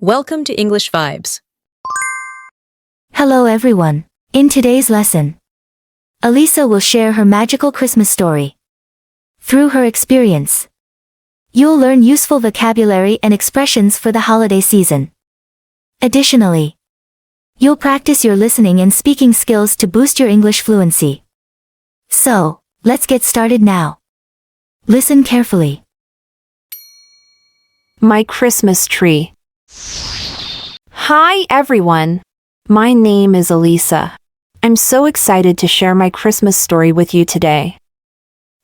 Welcome to English Vibes. Hello everyone. In today's lesson, Alisa will share her magical Christmas story. Through her experience, you'll learn useful vocabulary and expressions for the holiday season. Additionally, you'll practice your listening and speaking skills to boost your English fluency. So, let's get started now. Listen carefully. My Christmas tree. Hi everyone. My name is Alisa. I'm so excited to share my Christmas story with you today.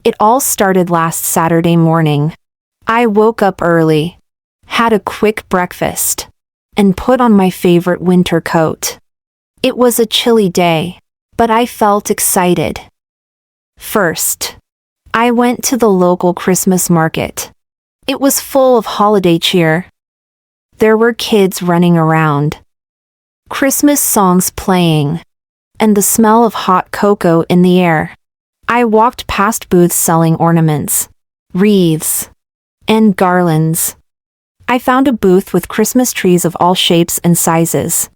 It all started last Saturday morning. I woke up early, had a quick breakfast, and put on my favorite winter coat. It was a chilly day, but I felt excited. First, I went to the local Christmas market. It was full of holiday cheer. There were kids running around, Christmas songs playing, and the smell of hot cocoa in the air. I walked past booths selling ornaments, wreaths, and garlands. I found a booth with Christmas trees of all shapes and sizes.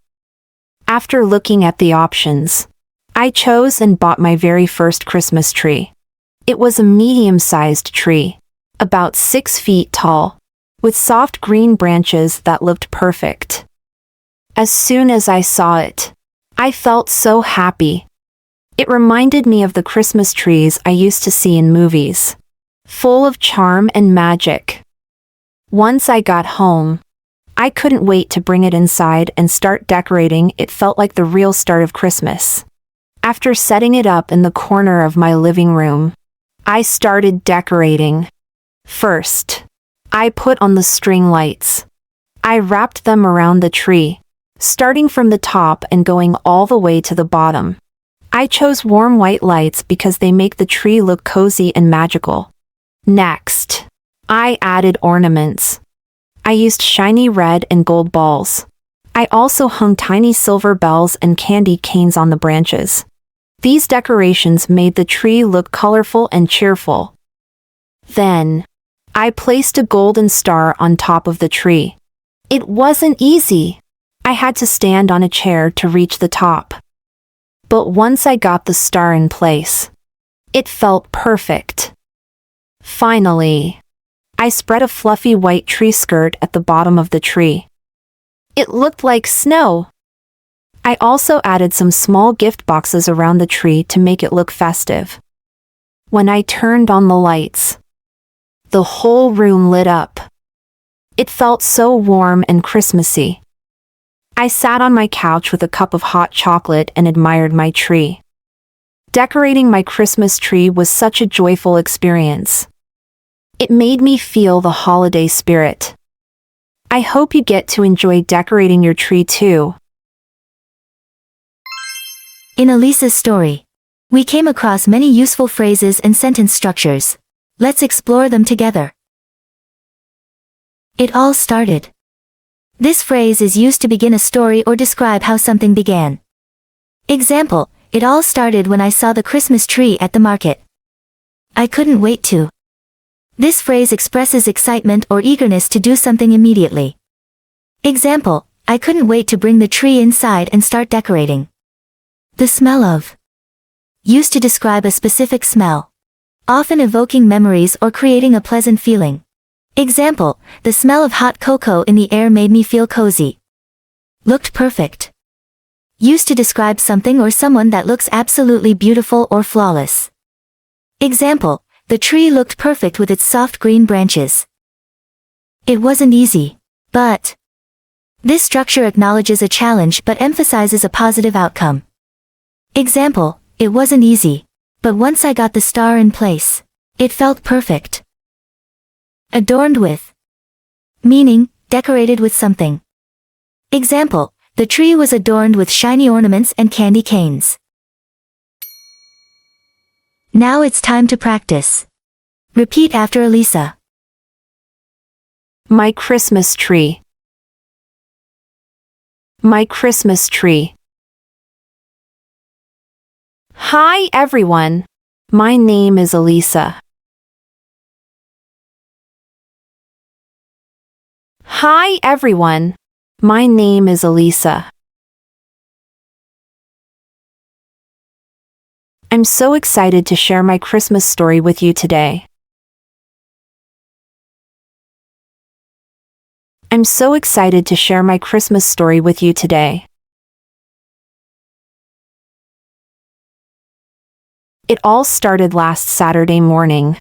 After looking at the options, I chose and bought my very first Christmas tree. It was a medium-sized tree, about 6 feet tall, with soft green branches that looked perfect. As soon as I saw it, I felt so happy. It reminded me of the Christmas trees I used to see in movies, full of charm and magic. Once I got home, I couldn't wait to bring it inside and start decorating. It felt like the real start of Christmas. After setting it up in the corner of my living room, I started decorating. First, I put on the string lights. I wrapped them around the tree, starting from the top and going all the way to the bottom. I chose warm white lights because they make the tree look cozy and magical. Next, I added ornaments. I used shiny red and gold balls. I also hung tiny silver bells and candy canes on the branches. These decorations made the tree look colorful and cheerful. Then, I placed a golden star on top of the tree. It wasn't easy. I had to stand on a chair to reach the top. But once I got the star in place, it felt perfect. Finally, I spread a fluffy white tree skirt at the bottom of the tree. It looked like snow. I also added some small gift boxes around the tree to make it look festive. When I turned on the lights, the whole room lit up. It felt so warm and Christmassy. I sat on my couch with a cup of hot chocolate and admired my tree. Decorating my Christmas tree was such a joyful experience. It made me feel the holiday spirit. I hope you get to enjoy decorating your tree too. In Alisa's story, we came across many useful phrases and sentence structures. Let's explore them together. It all started. This phrase is used to begin a story or describe how something began. Example, it all started when I saw the Christmas tree at the market. I couldn't wait to. This phrase expresses excitement or eagerness to do something immediately. Example, I couldn't wait to bring the tree inside and start decorating. The smell of. Used to describe a specific smell, often evoking memories or creating a pleasant feeling. Example, the smell of hot cocoa in the air made me feel cozy. Looked perfect. Used to describe something or someone that looks absolutely beautiful or flawless. Example, the tree looked perfect with its soft green branches. It wasn't easy, but. This structure acknowledges a challenge but emphasizes a positive outcome. Example, it wasn't easy, but once I got the star in place, it felt perfect. Adorned with. Meaning, decorated with something. Example, the tree was adorned with shiny ornaments and candy canes. Now it's time to practice. Repeat after Alisa. My Christmas tree. My Christmas tree. Hi everyone. My name is Alisa. Hi everyone. My name is Alisa. I'm so excited to share my Christmas story with you today. I'm so excited to share my Christmas story with you today. It all started last Saturday morning.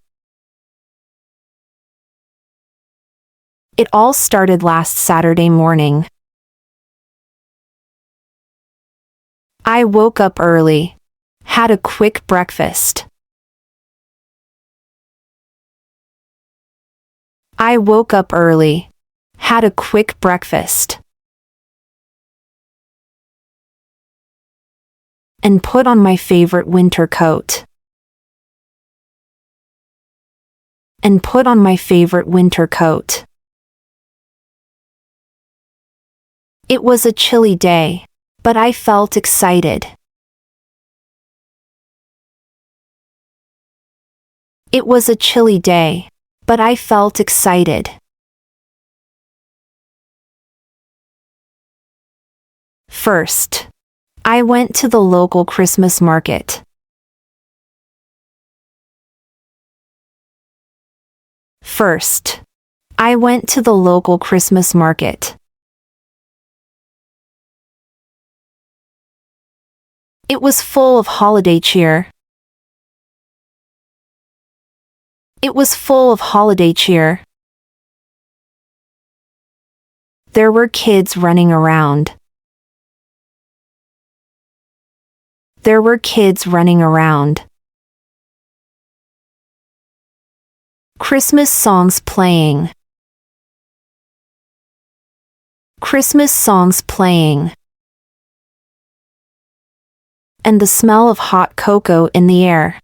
It all started last Saturday morning. I woke up early, had a quick breakfast. I woke up early, had a quick breakfast, and put on my favorite winter coat. And put on my favorite winter coat. It was a chilly day, but I felt excited. It was a chilly day, but I felt excited. First, I went to the local Christmas market. First, I went to the local Christmas market. It was full of holiday cheer. It was full of holiday cheer. There were kids running around. There were kids running around. Christmas songs playing. Christmas songs playing. And the smell of hot cocoa in the air.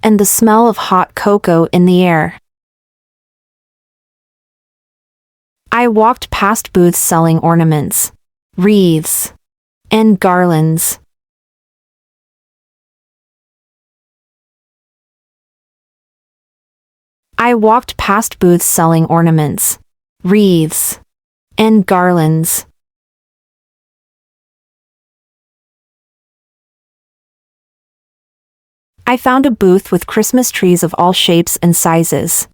And the smell of hot cocoa in the air. I walked past booths selling ornaments, wreaths, and garlands. I walked past booths selling ornaments, wreaths, and garlands. I found a booth with Christmas trees of all shapes and sizes.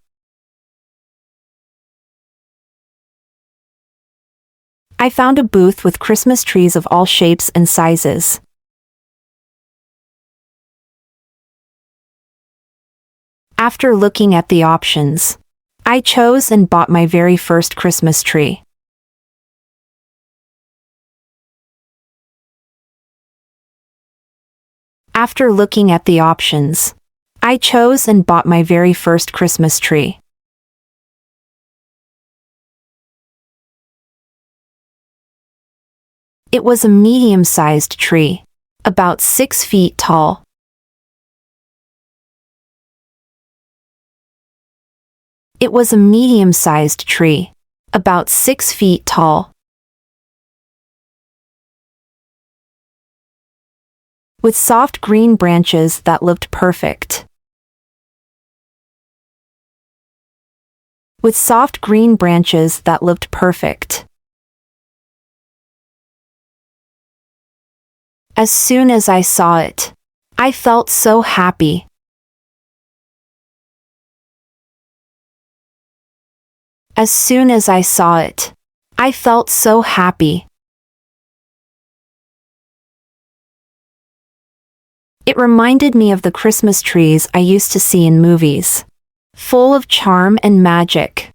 I found a booth with Christmas trees of all shapes and sizes. After looking at the options, I chose and bought my very first Christmas tree. After looking at the options, I chose and bought my very first Christmas tree. It was a medium-sized tree, about 6 feet tall. It was a medium-sized tree, about 6 feet tall. With soft green branches that looked perfect. With soft green branches that looked perfect. As soon as I saw it, I felt so happy. As soon as I saw it, I felt so happy. It reminded me of the Christmas trees I used to see in movies, full of charm and magic.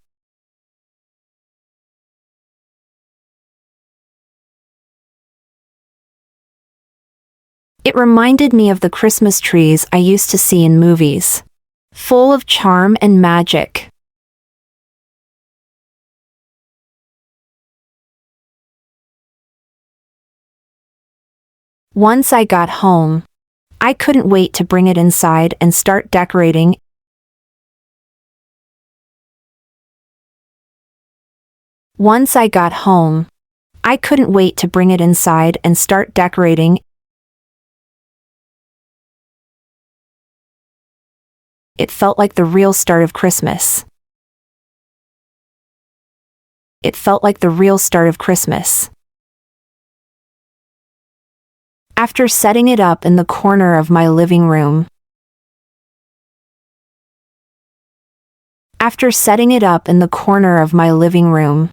It reminded me of the Christmas trees I used to see in movies, full of charm and magic. Once I got home, I couldn't wait to bring it inside and start decorating. Once I got home, I couldn't wait to bring it inside and start decorating. It felt like the real start of Christmas. It felt like the real start of Christmas. After setting it up in the corner of my living room. After setting it up in the corner of my living room.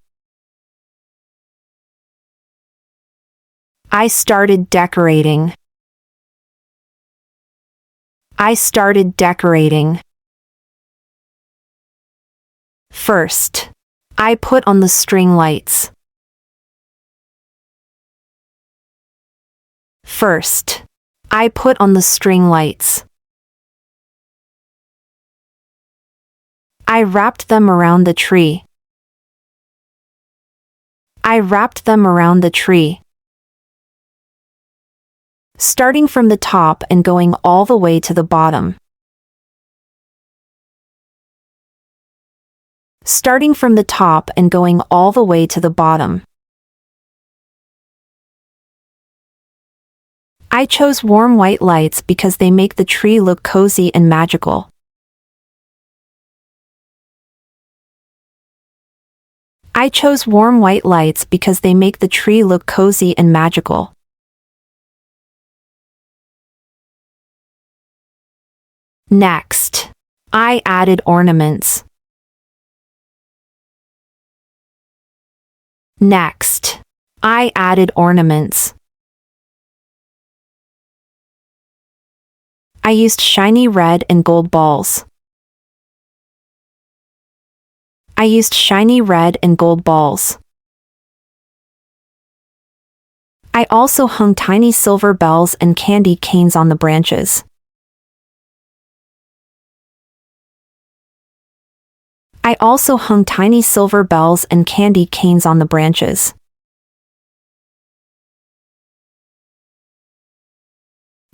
I started decorating. I started decorating. First, I put on the string lights. First, I put on the string lights. I wrapped them around the tree. I wrapped them around the tree. Starting from the top and going all the way to the bottom. Starting from the top and going all the way to the bottom. I chose warm white lights because they make the tree look cozy and magical. I chose warm white lights because they make the tree look cozy and magical. Next, I added ornaments. Next, I added ornaments. I used shiny red and gold balls. I used shiny red and gold balls. I also hung tiny silver bells and candy canes on the branches. I also hung tiny silver bells and candy canes on the branches.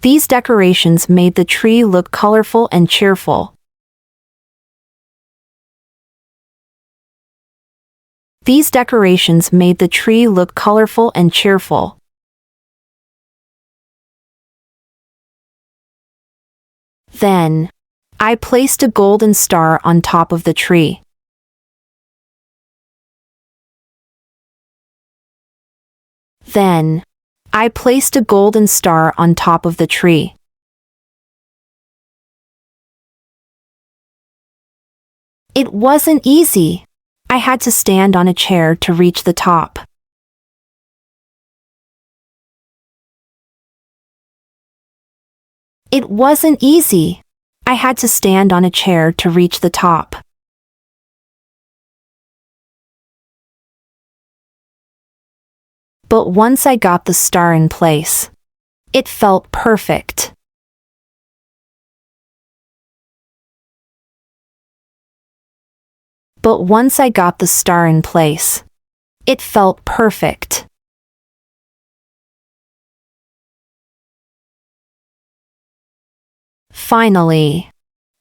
These decorations made the tree look colorful and cheerful. These decorations made the tree look colorful and cheerful. Then, I placed a golden star on top of the tree. Then, I placed a golden star on top of the tree. It wasn't easy. I had to stand on a chair to reach the top. It wasn't easy. I had to stand on a chair to reach the top. But once I got the star in place, it felt perfect. But once I got the star in place, it felt perfect. Finally,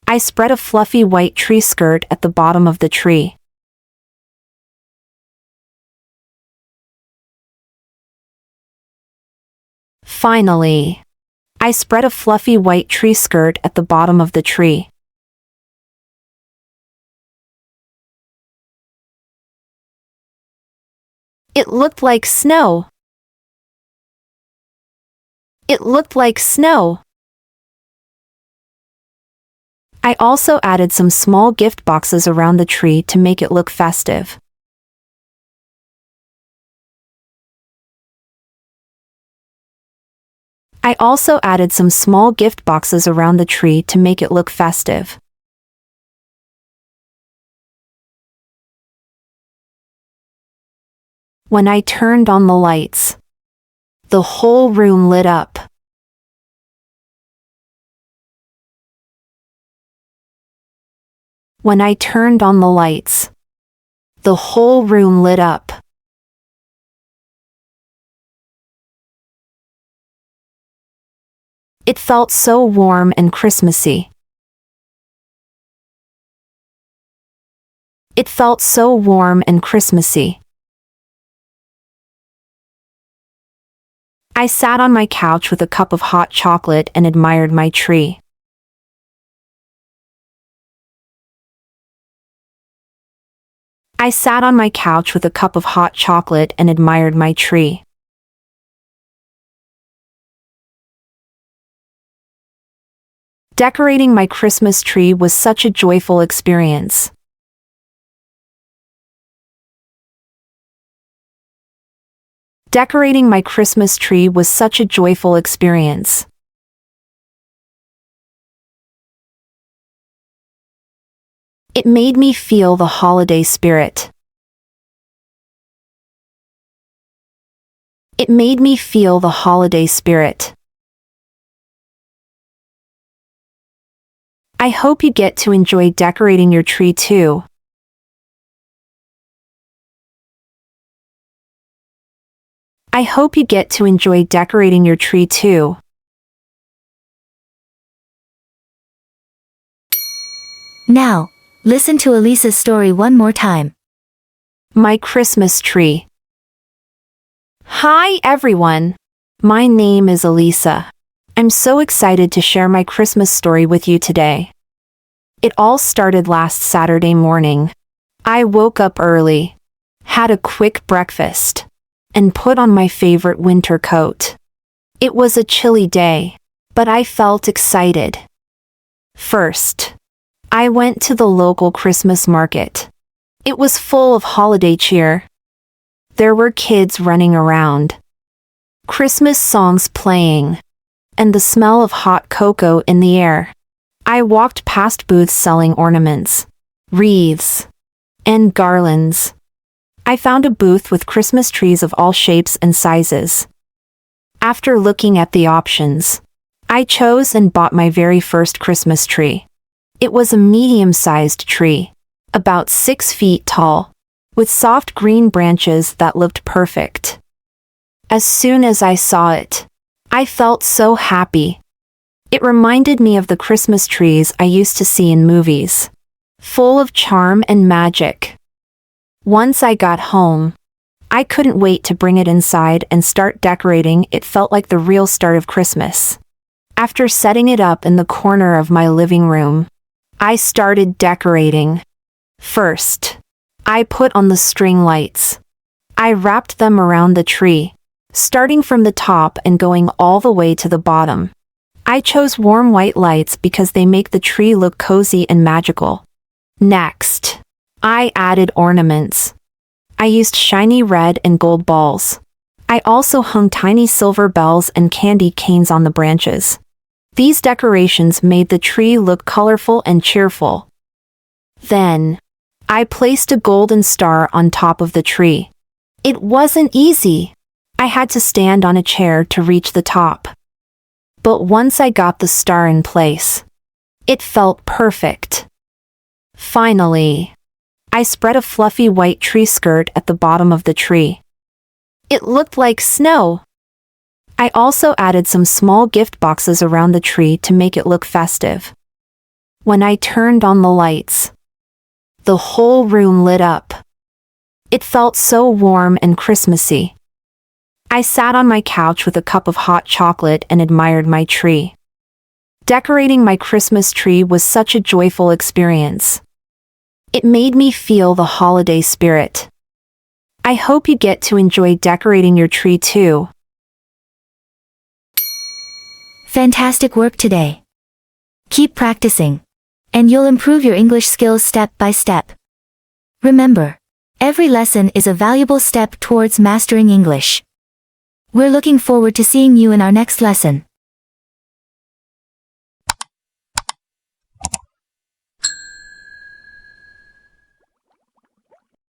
I spread a fluffy white tree skirt at the bottom of the tree. Finally, I spread a fluffy white tree skirt at the bottom of the tree. It looked like snow. It looked like snow. I also added some small gift boxes around the tree to make it look festive. I also added some small gift boxes around the tree to make it look festive. When I turned on the lights, the whole room lit up. When I turned on the lights, the whole room lit up. It felt so warm and Christmassy. It felt so warm and Christmassy. I sat on my couch with a cup of hot chocolate and admired my tree. I sat on my couch with a cup of hot chocolate and admired my tree. Decorating my Christmas tree was such a joyful experience. Decorating my Christmas tree was such a joyful experience. It made me feel the holiday spirit. It made me feel the holiday spirit. I hope you get to enjoy decorating your tree too. I hope you get to enjoy decorating your tree too. Now, listen to Alisa's story one more time. My Christmas tree. Hi everyone. My name is Alisa. I'm so excited to share my Christmas story with you today. It all started last Saturday morning. I woke up early, had a quick breakfast, and put on my favorite winter coat. It was a chilly day, but I felt excited. First, I went to the local Christmas market. It was full of holiday cheer. There were kids running around, Christmas songs playing, and the smell of hot cocoa in the air. I walked past booths selling ornaments, wreaths, and garlands. I found a booth with Christmas trees of all shapes and sizes. After looking at the options, I chose and bought my very first Christmas tree. It was a medium-sized tree, about 6 feet tall, with soft green branches that looked perfect. As soon as I saw it, I felt so happy. It reminded me of the Christmas trees I used to see in movies, full of charm and magic. Once I got home, I couldn't wait to bring it inside and start decorating. It felt like the real start of Christmas. After setting it up in the corner of my living room, I started decorating. First, I put on the string lights. I wrapped them around the tree, starting from the top and going all the way to the bottom. I chose warm white lights because they make the tree look cozy and magical. Next, I added ornaments. I used shiny red and gold balls. I also hung tiny silver bells and candy canes on the branches. These decorations made the tree look colorful and cheerful. Then, I placed a golden star on top of the tree. It wasn't easy. I had to stand on a chair to reach the top. But once I got the star in place, it felt perfect. Finally, I spread a fluffy white tree skirt at the bottom of the tree. It looked like snow. I also added some small gift boxes around the tree to make it look festive. When I turned on the lights, the whole room lit up. It felt so warm and Christmassy. I sat on my couch with a cup of hot chocolate and admired my tree. Decorating my Christmas tree was such a joyful experience. It made me feel the holiday spirit. I hope you get to enjoy decorating your tree too. Fantastic work today. Keep practicing, and you'll improve your English skills step by step. Remember, every lesson is a valuable step towards mastering English. We're looking forward to seeing you in our next lesson.